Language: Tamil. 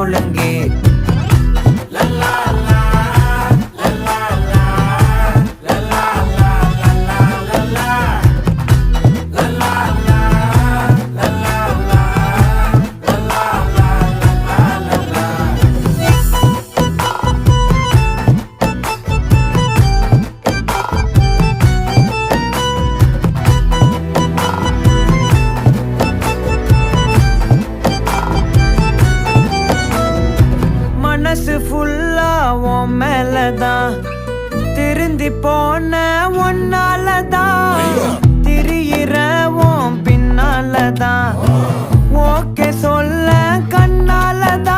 ஒழுங்கு. மனசு ஃபுல்லா உன் மேலதான், திருந்தி போன ஒன்னாலதான், திரியிற உன் பின்னாலதான், ஓகே சொல்ல கண்ணாலதான்.